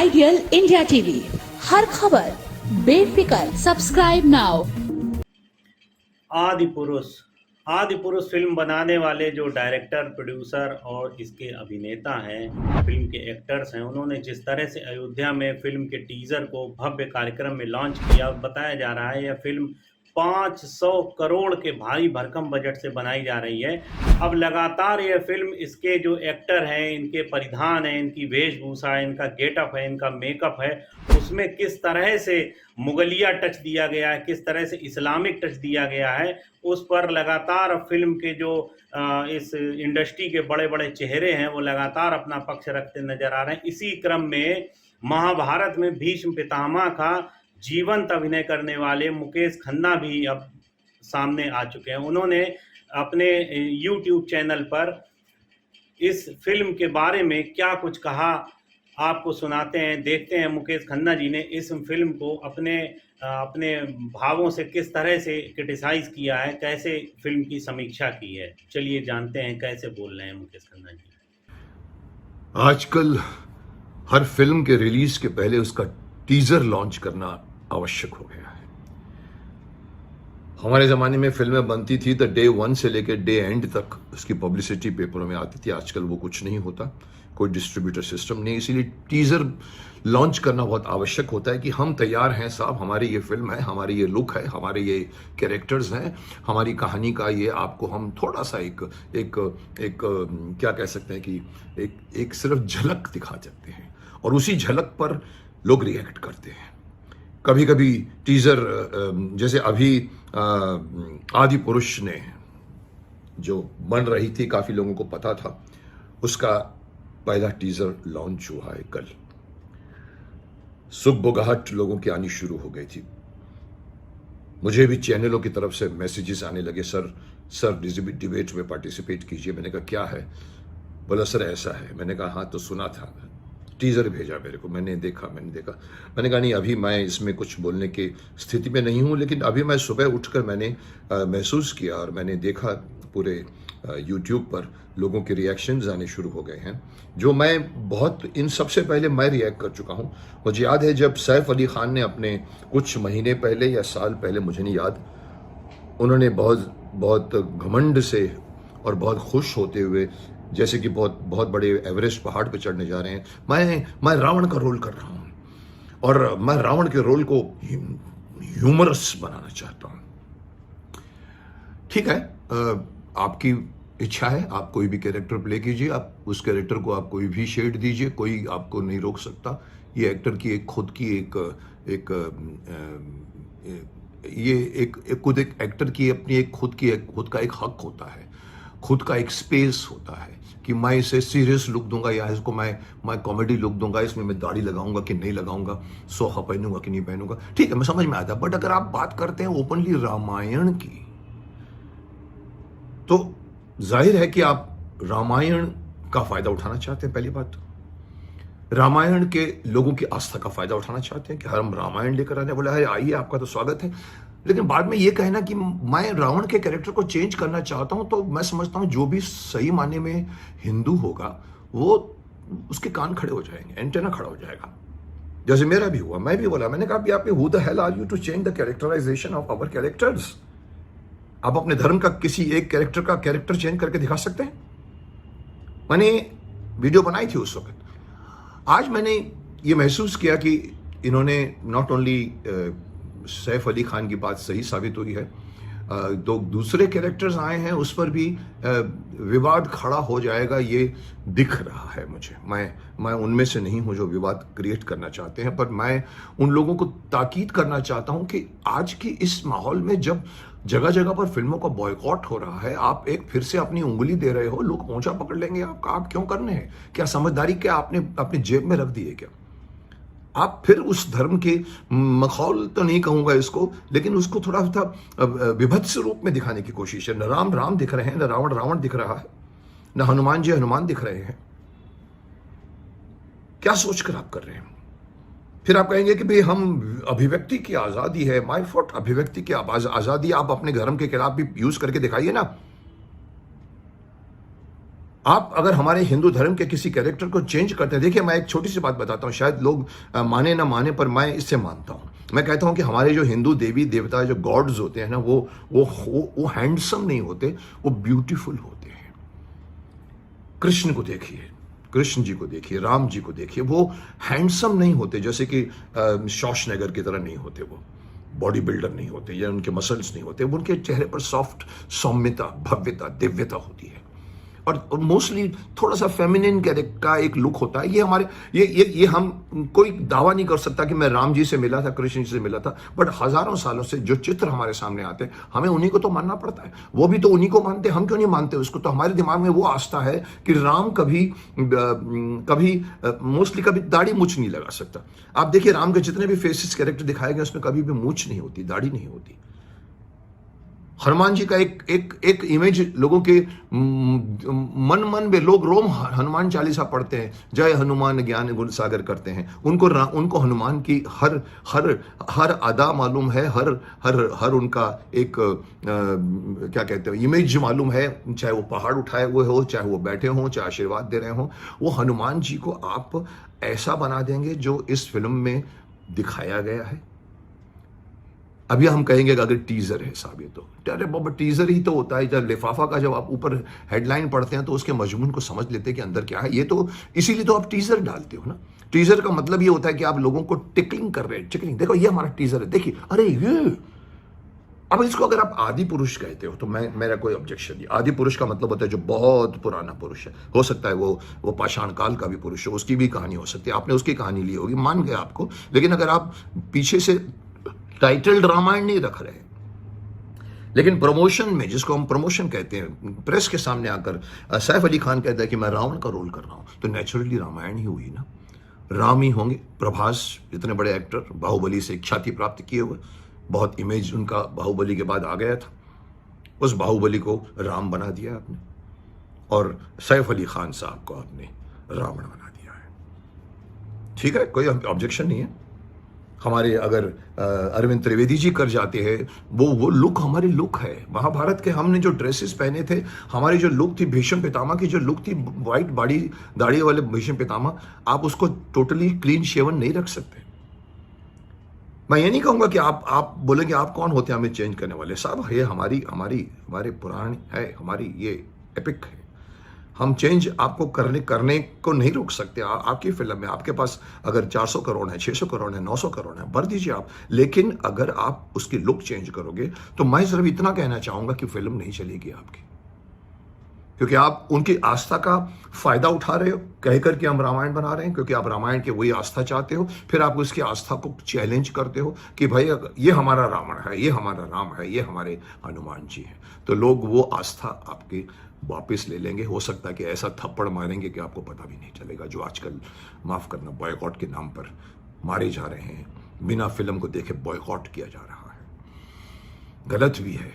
Ideal India TV, हर खबर बेफिक्र। Subscribe now. आदि पुरुष आदि पुरुष फिल्म बनाने वाले जो डायरेक्टर, प्रोड्यूसर और इसके अभिनेता हैं, फिल्म के एक्टर्स हैं, उन्होंने जिस तरह से अयोध्या में फिल्म के टीजर को भव्य कार्यक्रम में लॉन्च किया, बताया जा रहा है यह फिल्म 500 करोड़ के भारी भरकम बजट से बनाई जा रही है। अब लगातार यह फिल्म, इसके जो एक्टर हैं, इनके परिधान हैं, इनकी वेशभूषा है, इनका गेटअप है, इनका मेकअप है, उसमें किस तरह से मुगलिया टच दिया गया है, किस तरह से इस्लामिक टच दिया गया है, उस पर लगातार फिल्म के जो इस इंडस्ट्री के बड़े बड़े चेहरे हैं वो लगातार अपना पक्ष रखते नजर आ रहे हैं। इसी क्रम में महाभारत में भीष्म पितामह का जीवंत अभिनय करने वाले मुकेश खन्ना भी अब सामने आ चुके हैं। उन्होंने अपने YouTube चैनल पर इस फिल्म के बारे में क्या कुछ कहा, आपको सुनाते हैं, देखते हैं मुकेश खन्ना जी ने इस फिल्म को अपने भावों से किस तरह से क्रिटिसाइज किया है, कैसे फिल्म की समीक्षा की है। चलिए जानते हैं कैसे बोल रहे हैं मुकेश खन्ना जी। आजकल हर फिल्म के रिलीज के पहले उसका टीजर लॉन्च करना आवश्यक हो गया है। हमारे ज़माने में फिल्में बनती थी तो डे 1 से लेकर डे एंड तक उसकी पब्लिसिटी पेपरों में आती थी। आजकल वो कुछ नहीं होता, कोई डिस्ट्रीब्यूटर सिस्टम नहीं, इसीलिए टीजर लॉन्च करना बहुत आवश्यक होता है कि हम तैयार हैं साहब, हमारी ये फिल्म है, हमारी ये लुक है, हमारे ये कैरेक्टर्स हैं, हमारी कहानी का ये आपको हम थोड़ा सा एक क्या कह सकते हैं कि एक सिर्फ झलक दिखा सकते हैं और उसी झलक पर लोग रिएक्ट करते हैं। कभी कभी टीजर, जैसे अभी आदि पुरुष ने जो बन रही थी, काफी लोगों को पता था, उसका पहला टीजर लॉन्च हुआ है कल। सुगबुगाहट लोगों की आनी शुरू हो गई थी। मुझे भी चैनलों की तरफ से मैसेजेस आने लगे, सर डिबेट में पार्टिसिपेट कीजिए। मैंने कहा क्या है? बोला सर ऐसा है। मैंने कहा हाँ, तो सुना था। टीजर भेजा मेरे को, मैंने देखा। मैंने कहा नहीं, अभी मैं इसमें कुछ बोलने की स्थिति में नहीं हूँ, लेकिन अभी मैं सुबह उठकर मैंने महसूस किया और मैंने देखा पूरे YouTube पर लोगों के रिएक्शंस आने शुरू हो गए हैं, जो मैं बहुत इन सबसे पहले मैं रिएक्ट कर चुका हूँ। मुझे याद है जब सैफ अली खान ने अपने कुछ महीने पहले या साल पहले, मुझे नहीं याद, उन्होंने बहुत घमंड से और बहुत खुश होते हुए, जैसे कि बहुत बड़े एवरेस्ट पहाड़ पर चढ़ने जा रहे हैं, मैं रावण का रोल कर रहा हूँ और मैं रावण के रोल को ह्यूमरस बनाना चाहता हूँ। ठीक है, आपकी इच्छा है, आप कोई भी कैरेक्टर प्ले कीजिए, आप उस कैरेक्टर को आप कोई भी शेड दीजिए, कोई आपको नहीं रोक सकता। ये एक्टर की खुद एक एक्टर की अपनी खुद का एक हक होता है, खुद का एक स्पेस होता है कि मैं इसे सीरियस लुक दूंगा या इसको मैं कॉमेडी लुक दूंगा, इसमें मैं दाढ़ी लगाऊंगा कि नहीं लगाऊंगा, सोहा पहनूंगा कि नहीं पहनूंगा। ठीक है, मैं समझ में आता। बट अगर आप बात करते हैं ओपनली रामायण की, तो जाहिर है कि आप रामायण का फायदा उठाना चाहते हैं। पहली बात, रामायण के लोगों की आस्था का फायदा उठाना चाहते हैं कि हम रामायण लेकर आने बोला है, आइए आपका तो स्वागत है। लेकिन बाद में ये कहना कि मैं रावण के कैरेक्टर को चेंज करना चाहता हूं, तो मैं समझता हूं जो भी सही माने में हिंदू होगा वो उसके कान खड़े हो जाएंगे, एंटेना खड़ा हो जाएगा। जैसे मेरा भी हुआ, मैं भी बोला, मैंने कहा आप who the hell are you to change the characterization of our characters? आप अपने धर्म का किसी एक कैरेक्टर का कैरेक्टर चेंज करके दिखा सकते हैं? मैंने वीडियो बनाई थी उस वक्त। आज मैंने ये महसूस किया कि इन्होंने नॉट ओनली सैफ अली खान की बात सही साबित हुई है, दो दूसरे कैरेक्टर्स आए हैं उस पर भी विवाद खड़ा हो जाएगा, ये दिख रहा है मुझे। मैं उनमें से नहीं हूं जो विवाद क्रिएट करना चाहते हैं, पर मैं उन लोगों को ताकीद करना चाहता हूं कि आज की इस माहौल में जब जगह जगह पर फिल्मों का बॉयकॉट हो रहा है, आप एक फिर से अपनी उंगली दे रहे हो, लोग पोंछा पकड़ लेंगे आपका। आप क्यों करने हैं? क्या समझदारी क्या आपने अपनी जेब में रख दी है क्या? आप फिर उस धर्म के मखौल तो नहीं कहूंगा इसको, लेकिन उसको थोड़ा सा विभत्स रूप में दिखाने की कोशिश है। न राम राम दिख रहे हैं, न रावण रावण दिख रहा है, न हनुमान जी हनुमान दिख रहे हैं। क्या सोचकर आप कर रहे हैं? फिर आप कहेंगे कि भाई हम अभिव्यक्ति की आजादी है, माय फॉट, अभिव्यक्ति की आजादी आप अपने धर्म के खिलाफ भी यूज करके दिखाइए ना। आप अगर हमारे हिंदू धर्म के किसी कैरेक्टर को चेंज करते हैं, देखिए मैं एक छोटी सी बात बताता हूँ, शायद लोग माने ना माने, पर मैं इससे मानता हूँ। मैं कहता हूँ कि हमारे जो हिंदू देवी देवता जो गॉड्स होते हैं ना, वो हैंडसम नहीं होते, वो ब्यूटीफुल होते हैं। कृष्ण को देखिए, कृष्ण जी को देखिए, राम जी को देखिए, वो हैंडसम नहीं होते, जैसे कि शॉशनगर की तरह नहीं होते, वो बॉडी बिल्डर नहीं होते या उनके मसल्स नहीं होते, उनके चेहरे पर सॉफ्ट सौम्यता, भव्यता, दिव्यता होती है। और मोस्टली थोड़ा सा फेमिनिन का एक लुक होता है। ये हमारे ये हम कोई दावा नहीं कर सकता कि मैं राम जी से मिला था, कृष्ण जी से मिला था, बट हजारों सालों से जो चित्र हमारे सामने आते हैं, हमें उन्हीं को तो मानना पड़ता है। वो भी तो उन्हीं को मानते हैं, हम क्यों नहीं मानते उसको? तो हमारे दिमाग में वो आस्था है कि राम कभी मोस्टली कभी दाढ़ी मूछ नहीं लगा सकता। आप देखिए राम के जितने भी फेसेस कैरेक्टर दिखाए गए उसमें कभी भी मूछ नहीं होती, दाढ़ी नहीं होती। हनुमान जी का एक इमेज लोगों के मन में लोग रोम हनुमान चालीसा पढ़ते हैं, जय हनुमान ज्ञान गुण सागर करते हैं, उनको हनुमान की हर अदा मालूम है, हर उनका एक क्या कहते हैं इमेज मालूम है, चाहे वो पहाड़ उठाए हुए हो, चाहे वो बैठे हों, चाहे आशीर्वाद दे रहे हो। वो हनुमान जी को आप ऐसा बना देंगे जो इस फिल्म में दिखाया गया है। अभी हम कहेंगे कि अगर टीजर है साहब, ये तो अरे बाबा टीजर ही तो होता है। जब लिफाफा का जब आप ऊपर हेडलाइन पढ़ते हैं तो उसके मजमून को समझ लेते हैं कि अंदर क्या है। ये तो इसीलिए तो आप टीजर डालते हो ना। टीजर का मतलब ये होता है कि आप लोगों को टिकलिंग कर रहे हैं, टिकलिंग, देखो ये हमारा टीजर है, देखिए, अरे ये। अब इसको अगर आप आदि पुरुष कहते हो तो मेरा कोई ऑब्जेक्शन नहीं। आदि पुरुष का मतलब होता है जो बहुत पुराना पुरुष है। हो सकता है वो पाषाण काल का भी पुरुष हो, उसकी भी कहानी हो सकती है, आपने उसकी कहानी ली होगी, मान गया आपको। लेकिन अगर आप पीछे से टाइटल्ड रामायण नहीं रख रहे, लेकिन प्रमोशन में, जिसको हम प्रमोशन कहते हैं, प्रेस के सामने आकर सैफ अली खान कहता है कि मैं रावण का रोल कर रहा हूं, तो नेचुरली रामायण ही हुई ना, राम ही होंगे। प्रभास इतने बड़े एक्टर, बाहुबली से ख्याति प्राप्त किए हुए, बहुत इमेज उनका बाहुबली के बाद आ गया था, उस बाहुबली को राम बना दिया आपने, और सैफ अली खान साहब को आपने रावण बना दिया है। ठीक है, कोई ऑब्जेक्शन नहीं है। हमारे अगर अरविंद त्रिवेदी जी कर जाते हैं, वो लुक हमारी लुक है। महाभारत के हमने जो ड्रेसेस पहने थे, हमारी जो लुक थी, भीष्म पितामह की जो लुक थी, वाइट बॉडी दाढ़ी वाले भीष्म पितामह, आप उसको टोटली क्लीन शेवन नहीं रख सकते। मैं ये नहीं कहूंगा कि आप बोलेंगे आप कौन होते हैं हमें चेंज करने वाले। साहब ये हमारे पुराण है, हमारी ये एपिक है। हम चेंज आपको करने को नहीं रोक सकते। आपकी फिल्म में आपके पास अगर 400 करोड़ है, 600 करोड़ है, 900 करोड़ है, भर दीजिए आप। लेकिन अगर आप उसकी लुक चेंज करोगे तो मैं सिर्फ इतना कहना चाहूंगा कि फिल्म नहीं चलेगी आपकी, क्योंकि आप उनकी आस्था का फायदा उठा रहे हो कहकर कि हम रामायण बना रहे हैं, क्योंकि आप रामायण की वही आस्था चाहते हो। फिर आप उसकी आस्था को चैलेंज करते हो कि भाई ये हमारा रावण है, ये हमारा राम है, ये हमारे हनुमान जी हैं, तो लोग वो आस्था आपकी वापस ले लेंगे। हो सकता है कि ऐसा थप्पड़ मारेंगे कि आपको पता भी नहीं चलेगा, जो आजकल माफ करना बॉयकॉट के नाम पर मारे जा रहे हैं, बिना फिल्म को देखे बॉयकॉट किया जा रहा है। गलत भी है,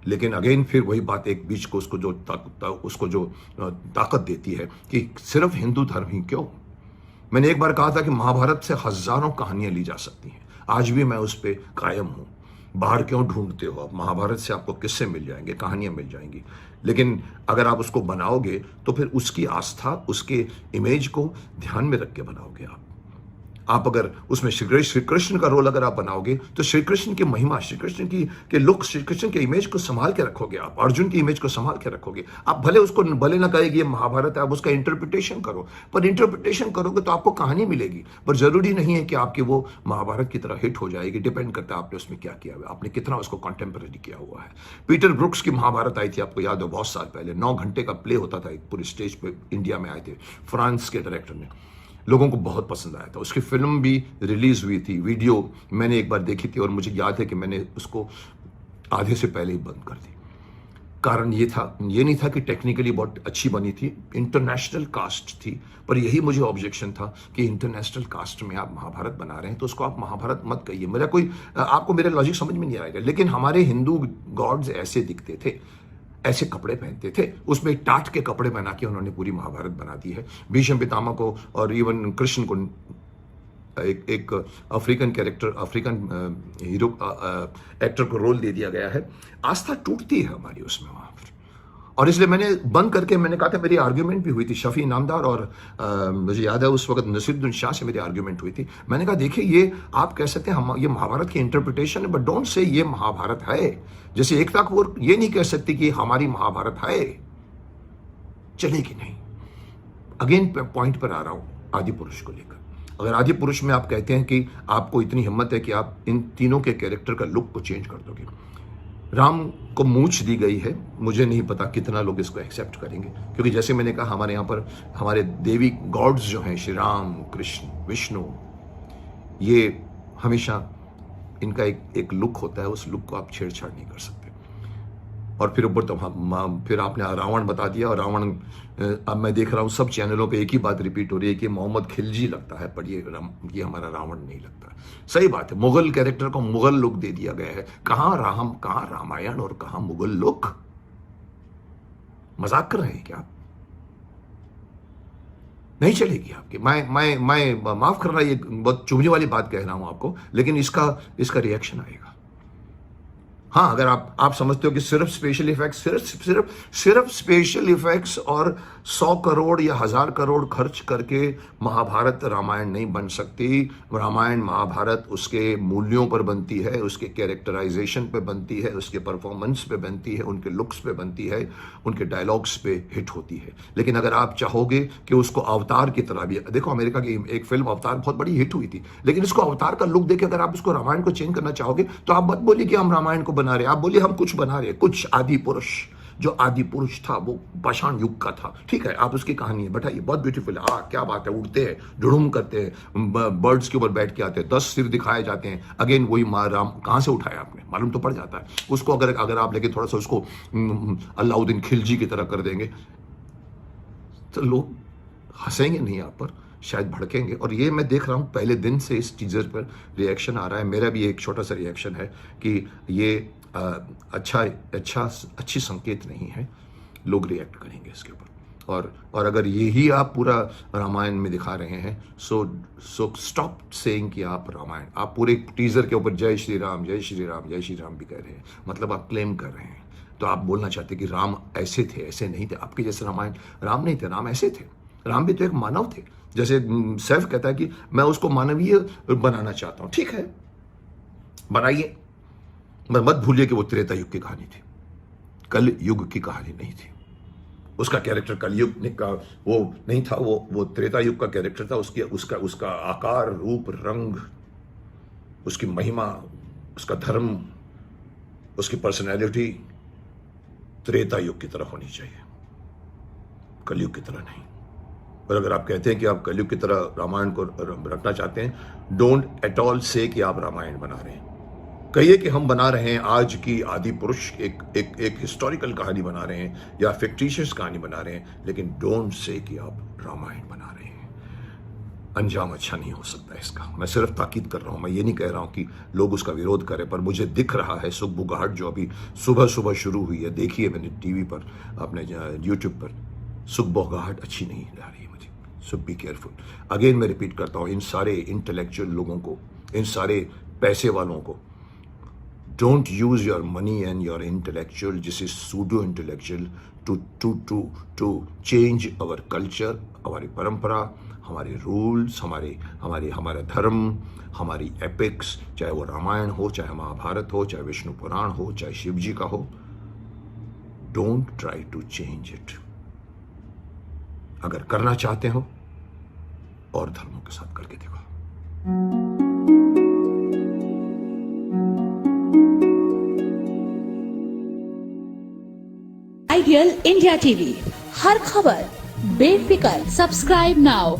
लेकिन अगेन फिर वही बात एक बीच को उसको जो ताकत देती है कि सिर्फ हिंदू धर्म ही क्यों। मैंने एक बार कहा था कि महाभारत से हजारों कहानियां ली जा सकती हैं, आज भी मैं उस पर कायम हूं। बाहर क्यों ढूंढते हो आप? महाभारत से आपको किस्से मिल जाएंगे, कहानियां मिल जाएंगी, लेकिन अगर आप उसको बनाओगे तो फिर उसकी आस्था, उसके इमेज को ध्यान में रख के बनाओगे आप अगर उसमें श्री कृष्ण का रोल अगर आप बनाओगे तो श्री कृष्ण की महिमा, श्री कृष्ण के लुक, श्री कृष्ण के इमेज को संभाल के रखोगे आप, अर्जुन की इमेज को संभाल के रखोगे आप। भले ना कहेगी ये महाभारत है, आप उसका इंटरप्रिटेशन करो, पर इंटरप्रिटेशन करोगे तो आपको कहानी मिलेगी। पर जरूरी नहीं है कि आपकी वो महाभारत की तरह हिट हो जाएगी, डिपेंड करता है आपने उसमें क्या किया हुआ है, आपने कितना उसको कॉन्टेम्पररी किया हुआ है। पीटर ब्रुक्स की महाभारत आई थी, आपको याद हो, बहुत साल पहले, 9 घंटे का प्ले होता था, एक पूरी स्टेज पे इंडिया में आए थे, फ्रांस के डायरेक्टर ने, लोगों को बहुत पसंद आया था। उसकी फिल्म भी रिलीज हुई थी, वीडियो मैंने एक बार देखी थी और मुझे याद है कि मैंने उसको आधे से पहले ही बंद कर दी। कारण ये नहीं था कि टेक्निकली बहुत अच्छी बनी थी, इंटरनेशनल कास्ट थी, पर यही मुझे ऑब्जेक्शन था कि इंटरनेशनल कास्ट में आप महाभारत बना रहे हैं तो उसको आप महाभारत मत कहिए। आपको मेरा लॉजिक समझ में नहीं आएगा, लेकिन हमारे हिंदू गॉड्स ऐसे दिखते थे, ऐसे कपड़े पहनते थे, उसमें टाट के कपड़े बना के उन्होंने पूरी महाभारत बना दी है। भीष्म पितामह को और इवन कृष्ण को एक African character, African hero actor को रोल दे दिया गया है। आस्था टूटती है हमारी उसमें, वहां पर और इसलिए मैंने बंद करके मैंने कहा था, मेरी आर्ग्यूमेंट भी हुई थी शफी इनामदार और मुझे याद है उस वक्त नसीरुद्दीन शाह से मेरी आर्ग्यूमेंट हुई थी। मैंने कहा देखिए ये आप कह सकते हैं हम ये महाभारत की इंटरप्रिटेशन है, बट डोंट से ये महाभारत है। जैसे एकता कपूर ये नहीं कह सकती कि हमारी महाभारत है, चलेगी नहीं। अगेन पॉइंट पर आ रहा हूं आदि पुरुष को लेकर। अगर आदि पुरुष में आप कहते हैं कि आपको इतनी हिम्मत है कि आप इन तीनों के कैरेक्टर का लुक को चेंज कर दोगे, राम को मूंछ दी गई है, मुझे नहीं पता कितना लोग इसको एक्सेप्ट करेंगे, क्योंकि जैसे मैंने कहा हमारे यहाँ पर हमारे देवी गॉड्स जो हैं श्री राम, कृष्ण, विष्णु, ये हमेशा इनका एक लुक होता है, उस लुक को आप छेड़छाड़ नहीं कर सकते। और फिर ऊपर तो फिर आपने रावण बता दिया, और रावण अब मैं देख रहा हूँ सब चैनलों पे एक ही बात रिपीट हो रही है कि मोहम्मद खिलजी लगता है, पर ये हमारा रावण नहीं लगता। सही बात है, मुगल कैरेक्टर को मुगल लुक दे दिया गया है। कहाँ राम, कहाँ रामायण और कहाँ मुगल लुक? मजाक कर रहे हैं क्या आप? नहीं चलेगी आपकी। मैं माफ करना, ये बहुत चुभने वाली बात कह रहा हूं आपको, लेकिन इसका रिएक्शन आएगा। हाँ, अगर आप समझते हो कि सिर्फ स्पेशल इफेक्ट्स सिर्फ स्पेशल इफेक्ट्स और 100 करोड़ या 1000 करोड़ खर्च करके महाभारत रामायण नहीं बन सकती। रामायण महाभारत उसके मूल्यों पर बनती है, उसके कैरेक्टराइजेशन पे बनती है, उसके परफॉर्मेंस पे बनती है, उनके लुक्स पे बनती है, उनके डायलॉग्स पे हिट होती है। लेकिन अगर आप चाहोगे कि उसको अवतार की तरह भी, देखो अमेरिका की एक फिल्म अवतार बहुत बड़ी हिट हुई थी, लेकिन इसको अवतार का लुक देके अगर आप इसको रामायण को चेंज करना चाहोगे तो आप मत बोलिए कि हम रामायण को बना रहे, आप बोलिए हम कुछ बना रहे, कुछ आदि पुरुष। जो आदि पुरुष था वो पाषाण युग का था, ठीक है, आप उसकी कहानी बैठाइए, बहुत ब्यूटीफुल है। क्या बात है, उड़ते हैं, ढुड़ुम करते हैं, बर्ड्स के ऊपर बैठ के आते हैं, 10 सिर दिखाए जाते हैं। अगेन वही राम कहां से उठाया आपने, मालूम तो पड़ जाता है उसको। अगर आप लेके थोड़ा सा उसको अलाउद्दीन खिलजी की तरह कर देंगे तो लोग हंसेंगे नहीं आप पर, शायद भड़केंगे। और ये मैं देख रहा हूँ पहले दिन से इस टीजर पर रिएक्शन आ रहा है। मेरा भी एक छोटा सा रिएक्शन है कि ये अच्छी संकेत नहीं है, लोग रिएक्ट करेंगे इसके ऊपर। और अगर यही आप पूरा रामायण में दिखा रहे हैं, सो स्टॉप सेइंग कि आप रामायण, आप पूरे टीजर के ऊपर जय श्री राम जय श्री राम जय श्री राम भी कह रहे हैं, मतलब आप क्लेम कर रहे हैं। तो आप बोलना चाहते कि राम ऐसे थे, ऐसे नहीं थे। आपके जैसे रामायण राम नहीं थे, राम ऐसे थे। राम भी तो एक मानव थे। जैसे सैफ कहता है कि मैं उसको मानवीय बनाना चाहता हूं, ठीक है, बनाइए, मत भूलिए कि वो त्रेता युग की कहानी थी, कल युग की कहानी नहीं थी। उसका कैरेक्टर कलयुग का वो नहीं था, वो त्रेता युग का कैरेक्टर था। उसका आकार, रूप, रंग, उसकी महिमा, उसका धर्म, उसकी पर्सनैलिटी त्रेता युग की तरह होनी चाहिए, कलयुग की तरह नहीं। और अगर आप कहते हैं कि आप कलयुग की तरह रामायण को रखना चाहते हैं, डोंट एट ऑल से कि आप रामायण बना रहे हैं। कहिए कि हम बना रहे हैं आज की आदि पुरुष, एक हिस्टोरिकल कहानी बना रहे हैं या फिक्टिशियस कहानी बना रहे हैं, लेकिन डोंट से कि आप रामायण बना रहे हैं। अंजाम अच्छा नहीं हो सकता इसका। मैं सिर्फ ताकीद कर रहा हूं, मैं ये नहीं कह रहा हूं कि लोग उसका विरोध करें, पर मुझे दिख रहा है सुगबुगाहट जो अभी सुबह शुरू हुई है। देखिए मैंने टीवी पर, अपने यूट्यूब पर, सुगबुगाहट अच्छी नहीं आ रही है मुझे। सो बी केयरफुल। अगेन मैं रिपीट करता हूं, इन सारे इंटेलेक्चुअल लोगों को, इन सारे पैसे वालों को, don't use your money and your intellectual, this is pseudo intellectual, to change our culture, हमारी परंपरा, हमारे रूल्स, हमारा धर्म, हमारी एपिक्स, चाहे वो रामायण हो, चाहे महाभारत हो, चाहे विष्णु पुराण हो, चाहे शिव जी का हो। Don't try to change it. अगर करना चाहते हो और धर्मों के साथ करके देखो। आइडियल इंडिया टीवी, हर खबर बेफिक्र। Subscribe now.